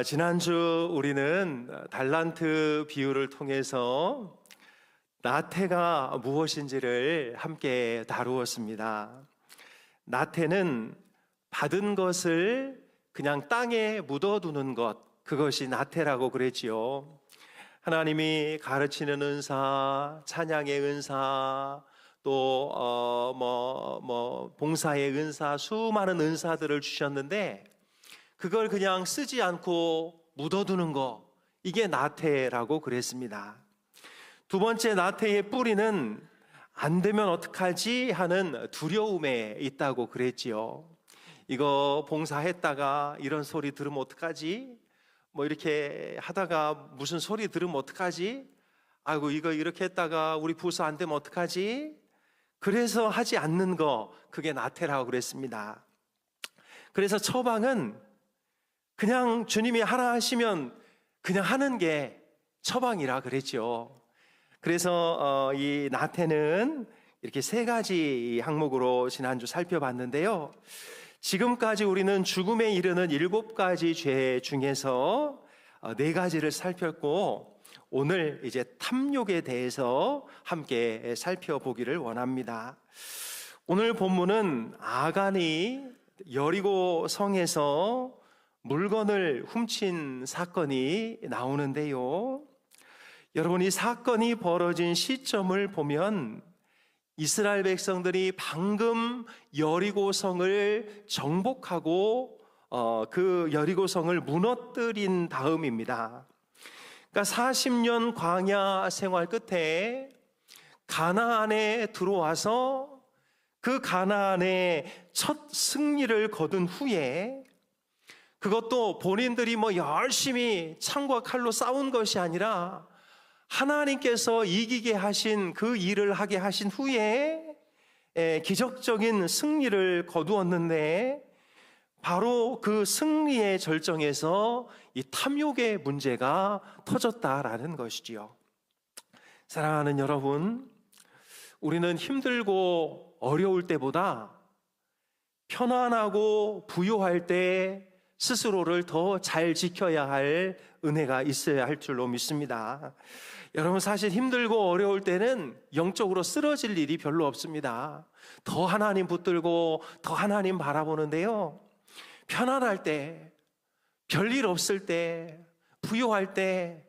지난주 우리는 달란트 비유를 통해서 나태가 무엇인지를 함께 다루었습니다. 나태는 받은 것을 그냥 땅에 묻어두는 것, 그것이 나태라고 그랬지요. 하나님이 가르치는 은사, 찬양의 은사, 또 봉사의 은사, 수많은 은사들을 주셨는데 그걸 그냥 쓰지 않고 묻어두는 거, 이게 나태라고 그랬습니다. 두 번째 나태의 뿌리는 안 되면 어떡하지 하는 두려움에 있다고 그랬지요. 이거 봉사했다가 이런 소리 들으면 어떡하지? 이렇게 하다가 무슨 소리 들으면 어떡하지? 아이고, 이거 이렇게 했다가 우리 부서 안 되면 어떡하지? 그래서 하지 않는 거, 그게 나태라고 그랬습니다. 그래서 처방은 그냥 주님이 하라 하시면 그냥 하는 게 처방이라 그랬죠. 그래서 이 나태는 이렇게 세 가지 항목으로 지난주 살펴봤는데요. 지금까지 우리는 죽음에 이르는 7가지 죄 중에서 4가지를 살폈고, 오늘 이제 탐욕에 대해서 함께 살펴보기를 원합니다. 오늘 본문은 아간이 여리고 성에서 물건을 훔친 사건이 나오는데요. 여러분, 이 사건이 벌어진 시점을 보면 이스라엘 백성들이 방금 여리고성을 정복하고 그 여리고성을 무너뜨린 다음입니다. 그러니까 40년 광야 생활 끝에 가나안에 들어와서 그 가나안의 첫 승리를 거둔 후에, 그것도 본인들이 열심히 창과 칼로 싸운 것이 아니라 하나님께서 이기게 하신 그 일을 하게 하신 후에 기적적인 승리를 거두었는데, 바로 그 승리의 절정에서 이 탐욕의 문제가 터졌다라는 것이지요. 사랑하는 여러분, 우리는 힘들고 어려울 때보다 편안하고 부유할 때 스스로를 더 잘 지켜야 할 은혜가 있어야 할 줄로 믿습니다. 여러분, 사실 힘들고 어려울 때는 영적으로 쓰러질 일이 별로 없습니다. 더 하나님 붙들고 더 하나님 바라보는데요, 편안할 때, 별일 없을 때, 부유할 때,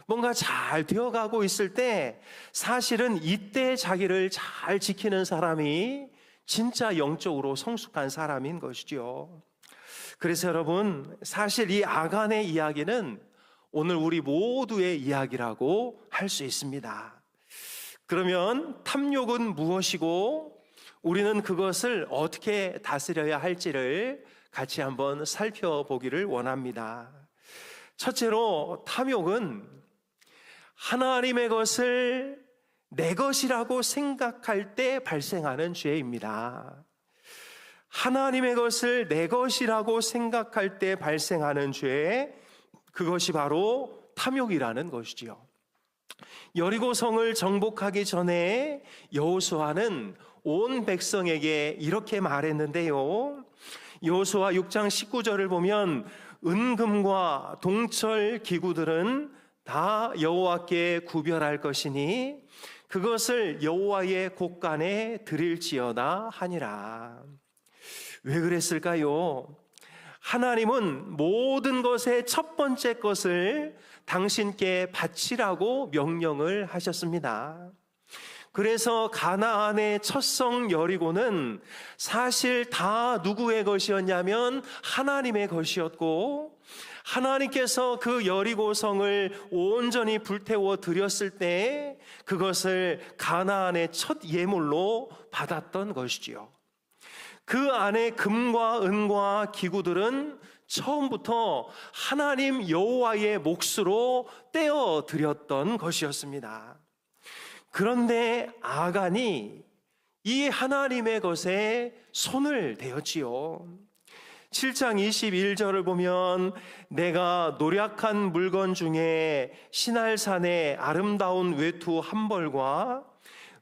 뭔가 잘 되어가고 있을 때, 사실은 이때 자기를 잘 지키는 사람이 진짜 영적으로 성숙한 사람인 것이죠. 그래서 여러분, 사실 이 아간의 이야기는 오늘 우리 모두의 이야기라고 할 수 있습니다. 그러면 탐욕은 무엇이고 우리는 그것을 어떻게 다스려야 할지를 같이 한번 살펴보기를 원합니다. 첫째로, 탐욕은 하나님의 것을 내 것이라고 생각할 때 발생하는 죄입니다. 하나님의 것을 내 것이라고 생각할 때 발생하는 죄, 그것이 바로 탐욕이라는 것이지요. 여리고성을 정복하기 전에 여호수아는 온 백성에게 이렇게 말했는데요. 여호수아 6장 19절을 보면 은금과 동철 기구들은 다 여호와께 구별할 것이니 그것을 여호와의 곳간에 드릴지어다 하니라. 왜 그랬을까요? 하나님은 모든 것의 첫 번째 것을 당신께 바치라고 명령을 하셨습니다. 그래서 가나안의 첫 성 여리고는 사실 다 누구의 것이었냐면 하나님의 것이었고, 하나님께서 그 여리고성을 온전히 불태워 드렸을 때 그것을 가나안의 첫 예물로 받았던 것이지요. 그 안에 금과 은과 기구들은 처음부터 하나님 여호와의 몫으로 떼어 드렸던 것이었습니다. 그런데 아간이 이 하나님의 것에 손을 대었지요. 7장 21절을 보면 내가 노략한 물건 중에 시날산의 아름다운 외투 한 벌과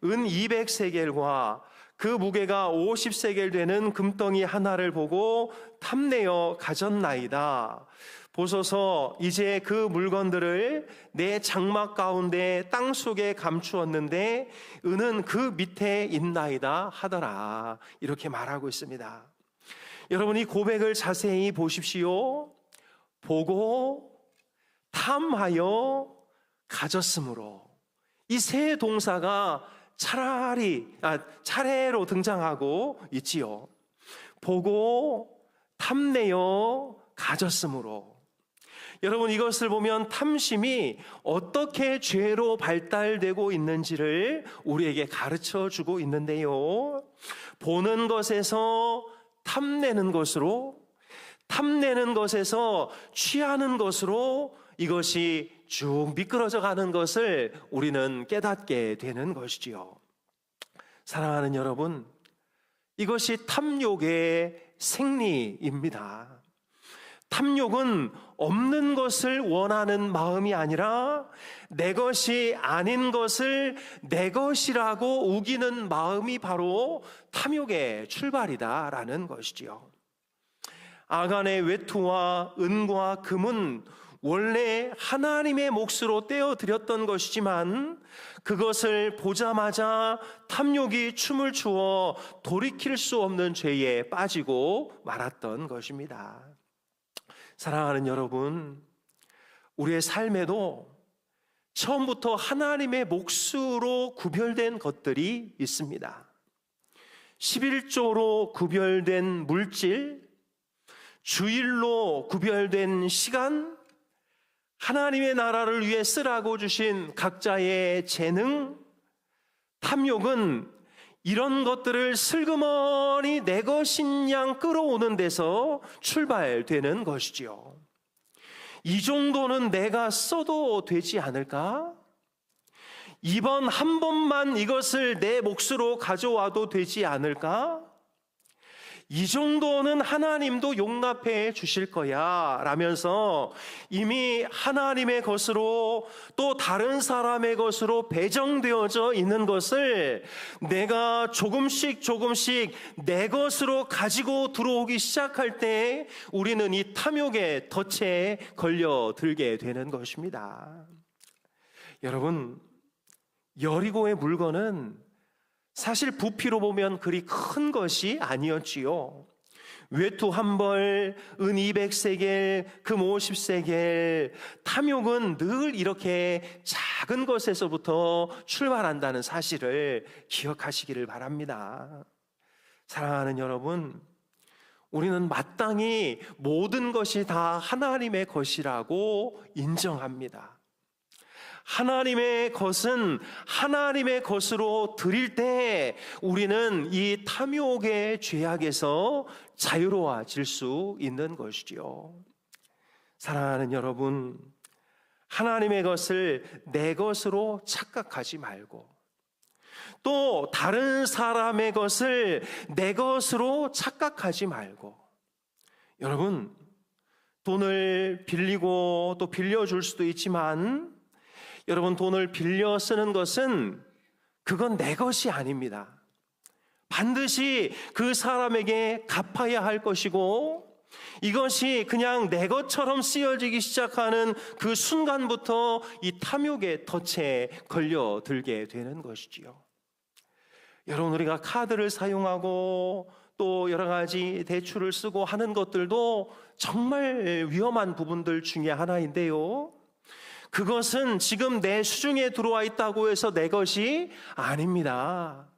은 200세겔과 그 무게가 50세겔 되는 금덩이 하나를 보고 탐내어 가졌나이다. 보소서 이제 그 물건들을 내 장막 가운데 땅속에 감추었는데 은은 그 밑에 있나이다 하더라. 이렇게 말하고 있습니다. 여러분, 이 고백을 자세히 보십시오. 보고 탐하여 가졌으므로, 이 세 동사가 차례로 등장하고 있지요. 보고 탐내어 가졌으므로. 여러분, 이것을 보면 탐심이 어떻게 죄로 발달되고 있는지를 우리에게 가르쳐 주고 있는데요. 보는 것에서 탐내는 것으로, 탐내는 것에서 취하는 것으로 이것이 쭉 미끄러져 가는 것을 우리는 깨닫게 되는 것이지요. 사랑하는 여러분, 이것이 탐욕의 생리입니다. 탐욕은 없는 것을 원하는 마음이 아니라 내 것이 아닌 것을 내 것이라고 우기는 마음이 바로 탐욕의 출발이다라는 것이지요. 아간의 외투와 은과 금은 원래 하나님의 몫으로 떼어드렸던 것이지만 그것을 보자마자 탐욕이 춤을 추어 돌이킬 수 없는 죄에 빠지고 말았던 것입니다. 사랑하는 여러분, 우리의 삶에도 처음부터 하나님의 몫으로 구별된 것들이 있습니다. 11조로 구별된 물질, 주일로 구별된 시간, 하나님의 나라를 위해 쓰라고 주신 각자의 재능, 탐욕은 이런 것들을 슬그머니 내 것인 양 끌어오는 데서 출발되는 것이지요. 이 정도는 내가 써도 되지 않을까? 이번 한 번만 이것을 내 몫으로 가져와도 되지 않을까? 이 정도는 하나님도 용납해 주실 거야 라면서 이미 하나님의 것으로 또 다른 사람의 것으로 배정되어져 있는 것을 내가 조금씩 내 것으로 가지고 들어오기 시작할 때 우리는 이 탐욕의 덫에 걸려들게 되는 것입니다. 여러분, 여리고의 물건은 사실 부피로 보면 그리 큰 것이 아니었지요. 외투 한 벌, 은 200세겔, 금 50세겔. 탐욕은 늘 이렇게 작은 것에서부터 출발한다는 사실을 기억하시기를 바랍니다. 사랑하는 여러분, 우리는 마땅히 모든 것이 다 하나님의 것이라고 인정합니다. 하나님의 것은 하나님의 것으로 드릴 때 우리는 이 탐욕의 죄악에서 자유로워질 수 있는 것이지요. 사랑하는 여러분, 하나님의 것을 내 것으로 착각하지 말고 또 다른 사람의 것을 내 것으로 착각하지 말고, 여러분, 돈을 빌리고 또 빌려줄 수도 있지만 여러분, 돈을 빌려 쓰는 것은 그건 내 것이 아닙니다. 반드시 그 사람에게 갚아야 할 것이고 이것이 그냥 내 것처럼 쓰여지기 시작하는 그 순간부터 이 탐욕의 덫에 걸려들게 되는 것이지요. 여러분, 우리가 카드를 사용하고 또 여러 가지 대출을 쓰고 하는 것들도 정말 위험한 부분들 중에 하나인데요, 그것은 지금 내 수중에 들어와 있다고 해서 내 것이 아닙니다.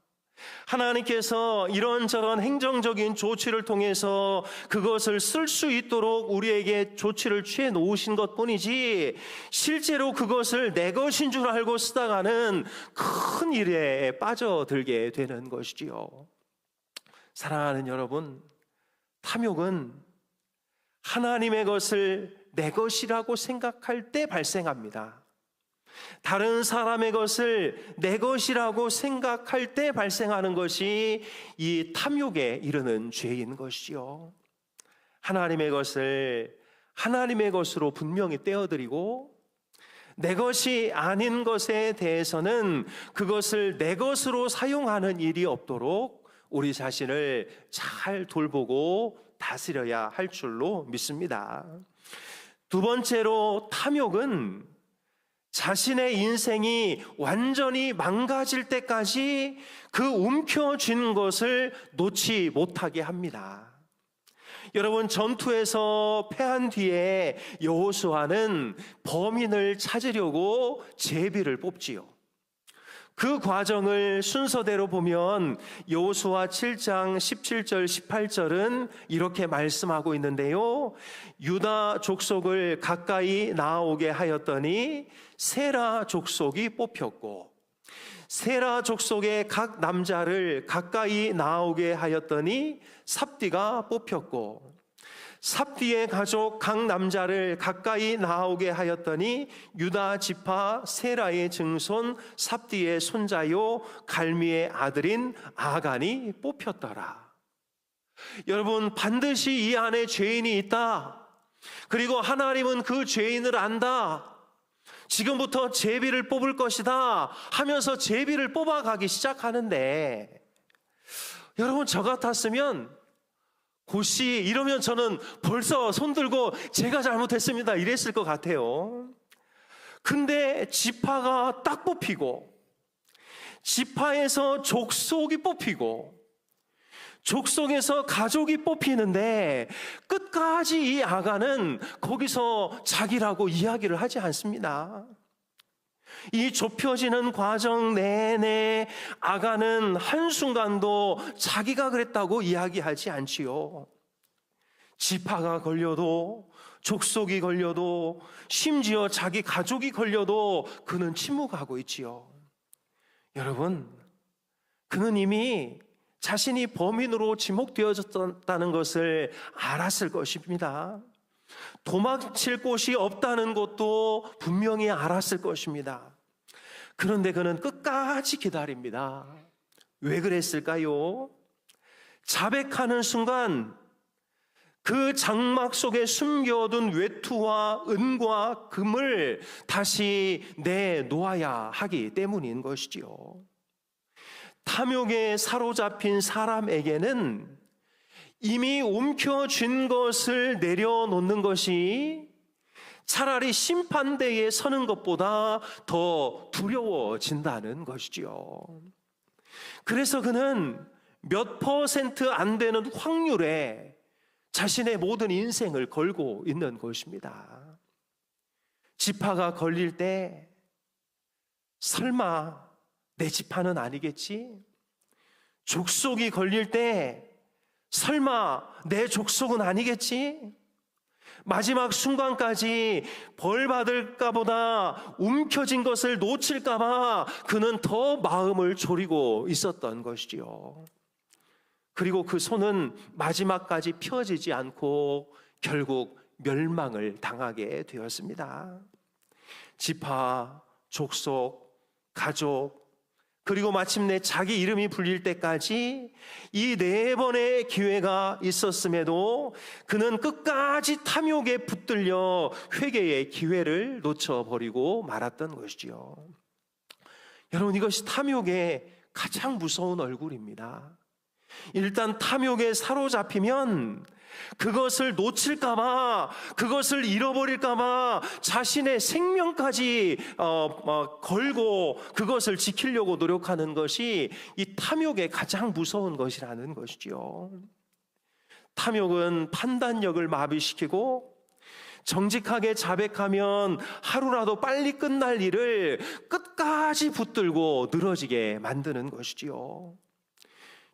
하나님께서 이런저런 행정적인 조치를 통해서 그것을 쓸 수 있도록 우리에게 조치를 취해 놓으신 것뿐이지 실제로 그것을 내 것인 줄 알고 쓰다가는 큰 일에 빠져들게 되는 것이지요. 사랑하는 여러분, 탐욕은 하나님의 것을 내 것이라고 생각할 때 발생합니다. 다른 사람의 것을 내 것이라고 생각할 때 발생하는 것이 이 탐욕에 이르는 죄인 것이지요. 하나님의 것을 하나님의 것으로 분명히 떼어드리고 내 것이 아닌 것에 대해서는 그것을 내 것으로 사용하는 일이 없도록 우리 자신을 잘 돌보고 다스려야 할 줄로 믿습니다. 두 번째로 탐욕은 자신의 인생이 완전히 망가질 때까지 그 움켜쥔 것을 놓지 못하게 합니다. 여러분, 전투에서 패한 뒤에 여호수아는 범인을 찾으려고 제비를 뽑지요. 그 과정을 순서대로 보면 여호수아 7장 17절 18절은 이렇게 말씀하고 있는데요. 유다 족속을 가까이 나아오게 하였더니 세라 족속이 뽑혔고, 세라 족속의 각 남자를 가까이 나아오게 하였더니 삽디가 뽑혔고, 삽디의 가족 각 남자를 가까이 나아오게 하였더니 유다 지파 세라의 증손 삽디의 손자요 갈미의 아들인 아간이 뽑혔더라. 여러분, 반드시 이 안에 죄인이 있다. 그리고 하나님은 그 죄인을 안다. 지금부터 제비를 뽑을 것이다 하면서 제비를 뽑아가기 시작하는데, 여러분, 저 같았으면 고씨 이러면 저는 벌써 손들고 제가 잘못했습니다 이랬을 것 같아요. 근데 지파가 딱 뽑히고, 지파에서 족속이 뽑히고, 족속에서 가족이 뽑히는데 끝까지 이 아간은 거기서 자기라고 이야기를 하지 않습니다. 이 좁혀지는 과정 내내 아간은 한순간도 자기가 그랬다고 이야기하지 않지요. 지파가 걸려도, 족속이 걸려도, 심지어 자기 가족이 걸려도 그는 침묵하고 있지요. 여러분, 그는 이미 자신이 범인으로 지목되어졌다는 것을 알았을 것입니다. 도망칠 곳이 없다는 것도 분명히 알았을 것입니다. 그런데 그는 끝까지 기다립니다. 왜 그랬을까요? 자백하는 순간 그 장막 속에 숨겨둔 외투와 은과 금을 다시 내놓아야 하기 때문인 것이지요. 탐욕에 사로잡힌 사람에게는 이미 움켜쥔 것을 내려놓는 것이 차라리 심판대에 서는 것보다 더 두려워진다는 것이지요. 그래서 그는 몇 퍼센트 안 되는 확률에 자신의 모든 인생을 걸고 있는 것입니다. 지파가 걸릴 때 설마 내 지파는 아니겠지? 족속이 걸릴 때 설마 내 족속은 아니겠지? 마지막 순간까지 벌 받을까 보다 움켜진 것을 놓칠까 봐 그는 더 마음을 졸이고 있었던 것이지요. 그리고 그 손은 마지막까지 펴지지 않고 결국 멸망을 당하게 되었습니다. 지파, 족속, 가족, 그리고 마침내 자기 이름이 불릴 때까지 이 4번의 기회가 있었음에도 그는 끝까지 탐욕에 붙들려 회개의 기회를 놓쳐버리고 말았던 것이지요. 여러분, 이것이 탐욕의 가장 무서운 얼굴입니다. 일단 탐욕에 사로잡히면 그것을 놓칠까봐, 그것을 잃어버릴까봐 자신의 생명까지 걸고 그것을 지키려고 노력하는 것이 이 탐욕의 가장 무서운 것이라는 것이지요. 탐욕은 판단력을 마비시키고 정직하게 자백하면 하루라도 빨리 끝날 일을 끝까지 붙들고 늘어지게 만드는 것이지요.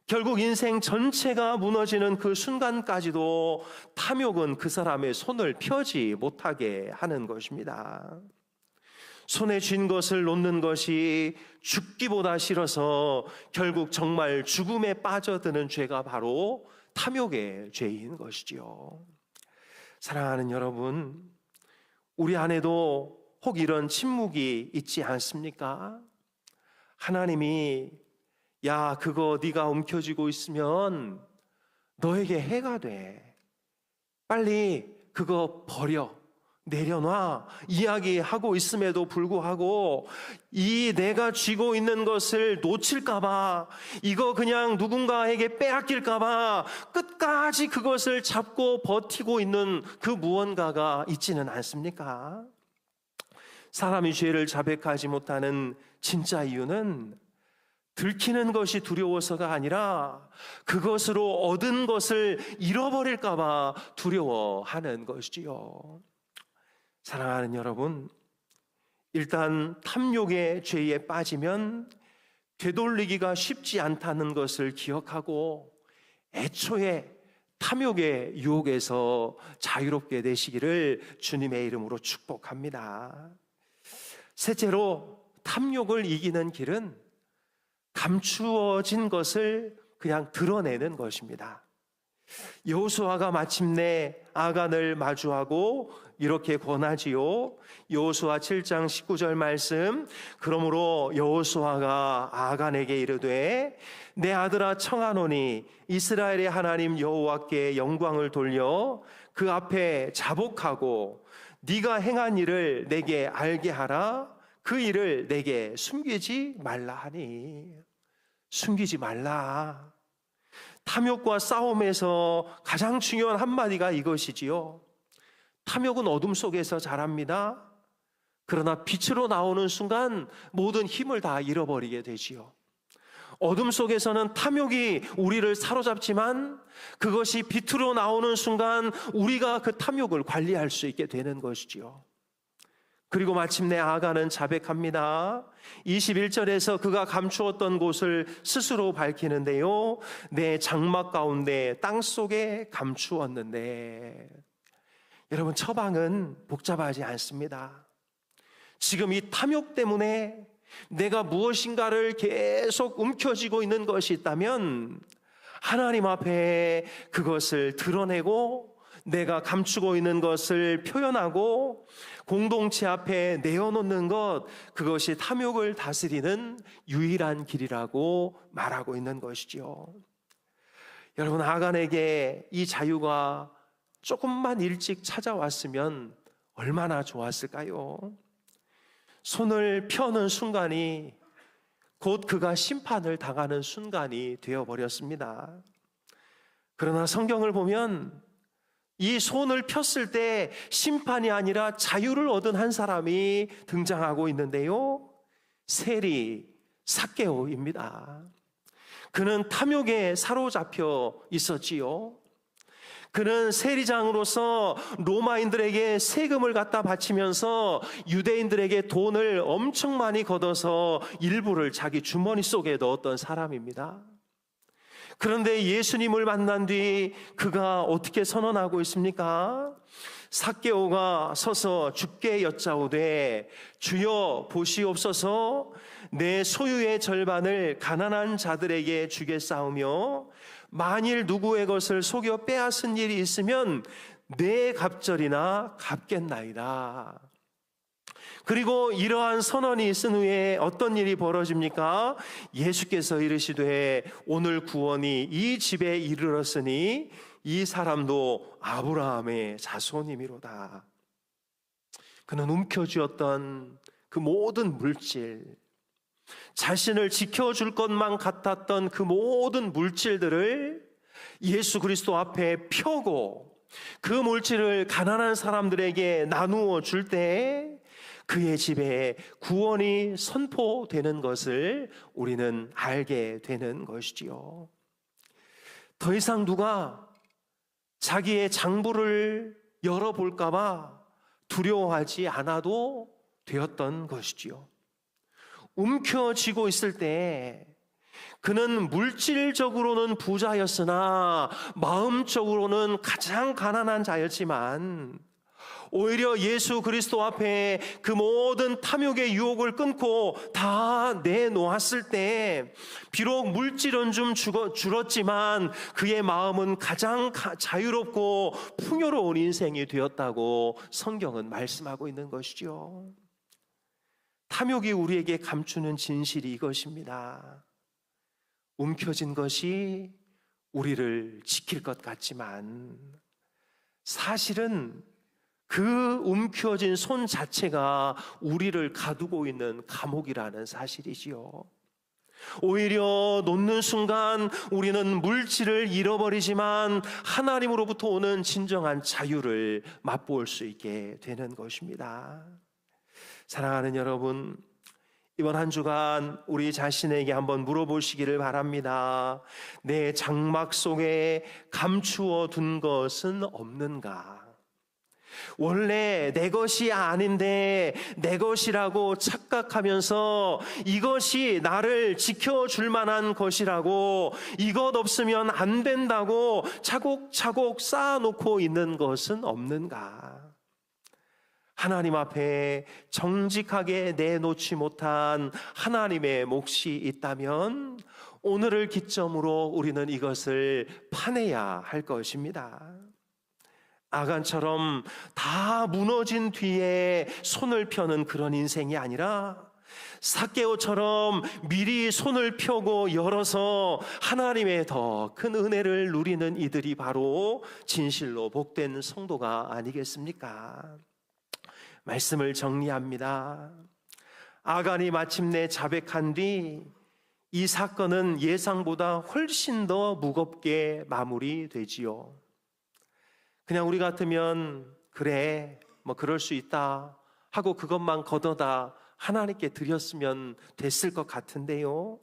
결국 인생 전체가 무너지는 그 순간까지도 탐욕은 그 사람의 손을 펴지 못하게 하는 것입니다. 손에 쥔 것을 놓는 것이 죽기보다 싫어서 결국 정말 죽음에 빠져드는 죄가 바로 탐욕의 죄인 것이지요. 사랑하는 여러분, 우리 안에도 혹 이런 침묵이 있지 않습니까? 하나님이 야, 그거 네가 움켜쥐고 있으면 너에게 해가 돼. 빨리 그거 버려. 내려놔 이야기하고 있음에도 불구하고 이 내가 쥐고 있는 것을 놓칠까봐, 이거 그냥 누군가에게 빼앗길까봐 끝까지 그것을 잡고 버티고 있는 그 무언가가 있지는 않습니까? 사람이 죄를 자백하지 못하는 진짜 이유는 들키는 것이 두려워서가 아니라 그것으로 얻은 것을 잃어버릴까봐 두려워하는 것이지요. 사랑하는 여러분, 일단 탐욕의 죄에 빠지면 되돌리기가 쉽지 않다는 것을 기억하고 애초에 탐욕의 유혹에서 자유롭게 되시기를 주님의 이름으로 축복합니다. 셋째로, 탐욕을 이기는 길은 감추어진 것을 그냥 드러내는 것입니다. 여호수아가 마침내 아간을 마주하고 이렇게 권하지요. 여호수아 7장 19절 말씀, 그러므로 여호수아가 아간에게 이르되 내 아들아 청하노니 이스라엘의 하나님 여호와께 영광을 돌려 그 앞에 자복하고 네가 행한 일을 내게 알게 하라. 그 일을 내게 숨기지 말라 하니. 숨기지 말라. 탐욕과 싸움에서 가장 중요한 한마디가 이것이지요. 탐욕은 어둠 속에서 자랍니다. 그러나 빛으로 나오는 순간 모든 힘을 다 잃어버리게 되지요. 어둠 속에서는 탐욕이 우리를 사로잡지만 그것이 빛으로 나오는 순간 우리가 그 탐욕을 관리할 수 있게 되는 것이지요. 그리고 마침내 아간은 자백합니다. 21절에서 그가 감추었던 곳을 스스로 밝히는데요. 내 장막 가운데 땅속에 감추었는데. 여러분, 처방은 복잡하지 않습니다. 지금 이 탐욕 때문에 내가 무엇인가를 계속 움켜쥐고 있는 것이 있다면 하나님 앞에 그것을 드러내고 내가 감추고 있는 것을 표현하고 공동체 앞에 내어놓는 것, 그것이 탐욕을 다스리는 유일한 길이라고 말하고 있는 것이죠. 여러분, 아간에게 이 자유가 조금만 일찍 찾아왔으면 얼마나 좋았을까요? 손을 펴는 순간이 곧 그가 심판을 당하는 순간이 되어버렸습니다. 그러나 성경을 보면 이 손을 폈을 때 심판이 아니라 자유를 얻은 한 사람이 등장하고 있는데요. 세리 삭개오입니다. 그는 탐욕에 사로잡혀 있었지요. 그는 세리장으로서 로마인들에게 세금을 갖다 바치면서 유대인들에게 돈을 엄청 많이 걷어서 일부를 자기 주머니 속에 넣었던 사람입니다. 그런데 예수님을 만난 뒤 그가 어떻게 선언하고 있습니까? 삭개오가 서서 주께 여짜오되 주여 보시옵소서, 내 소유의 절반을 가난한 자들에게 주겠사오며 만일 누구의 것을 속여 빼앗은 일이 있으면 내 갑절이나 갚겠나이다. 그리고 이러한 선언이 있은 후에 어떤 일이 벌어집니까? 예수께서 이르시되 오늘 구원이 이 집에 이르렀으니 이 사람도 아브라함의 자손이미로다. 그는 움켜쥐었던 그 모든 물질, 자신을 지켜줄 것만 같았던 그 모든 물질들을 예수 그리스도 앞에 펴고 그 물질을 가난한 사람들에게 나누어 줄 때 그의 집에 구원이 선포되는 것을 우리는 알게 되는 것이지요. 더 이상 누가 자기의 장부를 열어볼까봐 두려워하지 않아도 되었던 것이지요. 움켜쥐고 있을 때 그는 물질적으로는 부자였으나 마음적으로는 가장 가난한 자였지만 오히려 예수 그리스도 앞에 그 모든 탐욕의 유혹을 끊고 다 내놓았을 때 비록 물질은 좀 줄었지만 그의 마음은 가장 자유롭고 풍요로운 인생이 되었다고 성경은 말씀하고 있는 것이죠. 탐욕이 우리에게 감추는 진실이 이것입니다. 움켜진 것이 우리를 지킬 것 같지만 사실은 그 움켜쥔 손 자체가 우리를 가두고 있는 감옥이라는 사실이지요. 오히려 놓는 순간 우리는 물질을 잃어버리지만 하나님으로부터 오는 진정한 자유를 맛볼 수 있게 되는 것입니다. 사랑하는 여러분, 이번 한 주간 우리 자신에게 한번 물어보시기를 바랍니다. 내 장막 속에 감추어 둔 것은 없는가? 원래 내 것이 아닌데 내 것이라고 착각하면서 이것이 나를 지켜줄 만한 것이라고, 이것 없으면 안 된다고 차곡차곡 쌓아놓고 있는 것은 없는가? 하나님 앞에 정직하게 내놓지 못한 하나님의 몫이 있다면 오늘을 기점으로 우리는 이것을 파내야 할 것입니다. 아간처럼 다 무너진 뒤에 손을 펴는 그런 인생이 아니라 삭개오처럼 미리 손을 펴고 열어서 하나님의 더 큰 은혜를 누리는 이들이 바로 진실로 복된 성도가 아니겠습니까? 말씀을 정리합니다. 아간이 마침내 자백한 뒤 이 사건은 예상보다 훨씬 더 무겁게 마무리되지요. 그냥 우리 같으면 그래, 뭐 그럴 수 있다 하고 그것만 걷어다 하나님께 드렸으면 됐을 것 같은데요.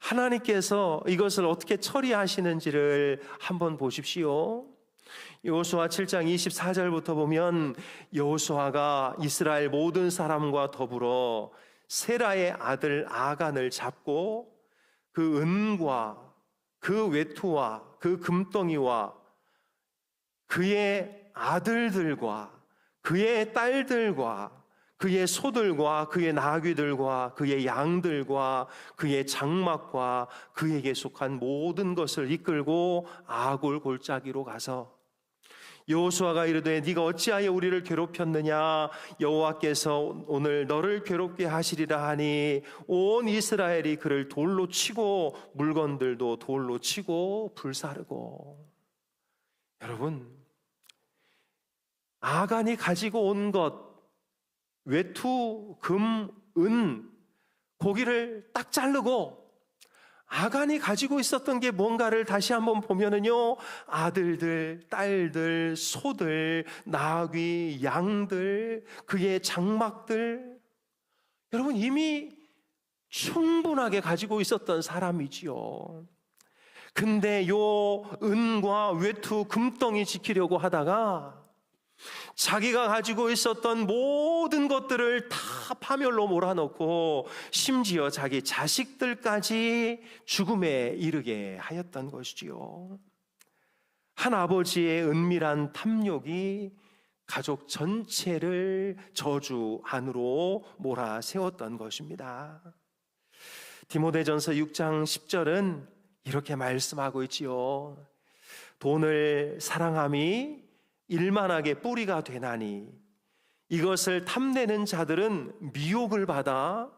하나님께서 이것을 어떻게 처리하시는지를 한번 보십시오. 여호수아 7장 24절부터 보면 여호수아가 이스라엘 모든 사람과 더불어 세라의 아들 아간을 잡고 그 은과 그 외투와 그 금덩이와 그의 아들들과 그의 딸들과 그의 소들과 그의 나귀들과 그의 양들과 그의 장막과 그에게 속한 모든 것을 이끌고 아골 골짜기로 가서 여호수아가 이르되 네가 어찌하여 우리를 괴롭혔느냐? 여호와께서 오늘 너를 괴롭게 하시리라 하니 온 이스라엘이 그를 돌로 치고 물건들도 돌로 치고 불사르고. 여러분, 아간이 가지고 온 것, 외투, 금, 은, 고기를 딱 자르고 아간이 가지고 있었던 게 뭔가를 다시 한번 보면은요, 아들들, 딸들, 소들, 나귀, 양들, 그의 장막들, 여러분 이미 충분하게 가지고 있었던 사람이지요. 근데 요 은과 외투, 금덩이 지키려고 하다가 자기가 가지고 있었던 모든 것들을 다 파멸로 몰아넣고 심지어 자기 자식들까지 죽음에 이르게 하였던 것이지요. 한 아버지의 은밀한 탐욕이 가족 전체를 저주 안으로 몰아세웠던 것입니다. 디모데전서 6장 10절은 이렇게 말씀하고 있지요. 돈을 사랑함이 일만하게 뿌리가 되나니 이것을 탐내는 자들은 미혹을 받아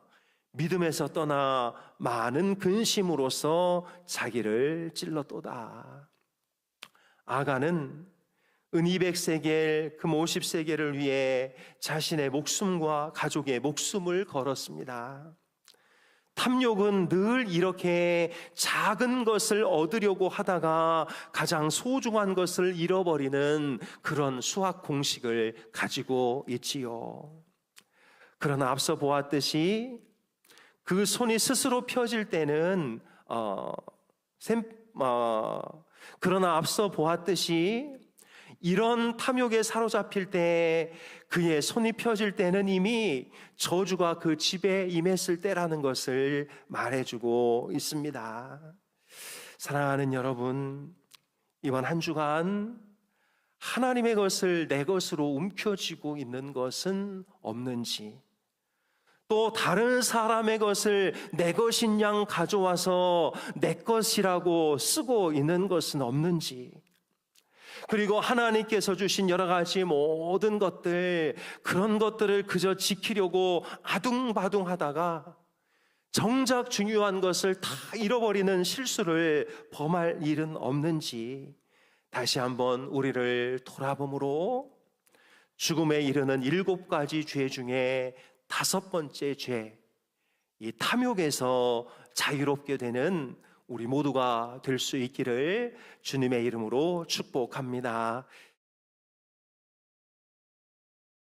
믿음에서 떠나 많은 근심으로써 자기를 찔렀도다. 아간은 은 200세겔, 금 50세겔을 위해 자신의 목숨과 가족의 목숨을 걸었습니다. 탐욕은 늘 이렇게 작은 것을 얻으려고 하다가 가장 소중한 것을 잃어버리는 그런 수학 공식을 가지고 있지요. 그러나 앞서 보았듯이 그 손이 스스로 펴질 때는 그러나 앞서 보았듯이 이런 탐욕에 사로잡힐 때 그의 손이 펴질 때는 이미 저주가 그 집에 임했을 때라는 것을 말해주고 있습니다. 사랑하는 여러분, 이번 한 주간 하나님의 것을 내 것으로 움켜쥐고 있는 것은 없는지, 또 다른 사람의 것을 내 것인 양 가져와서 내 것이라고 쓰고 있는 것은 없는지, 그리고 하나님께서 주신 여러 가지 모든 것들, 그런 것들을 그저 지키려고 아둥바둥 하다가 정작 중요한 것을 다 잃어버리는 실수를 범할 일은 없는지 다시 한번 우리를 돌아봄으로 죽음에 이르는 7가지 죄 중에 5번째 죄, 이 탐욕에서 자유롭게 되는 우리 모두가 될 수 있기를 주님의 이름으로 축복합니다.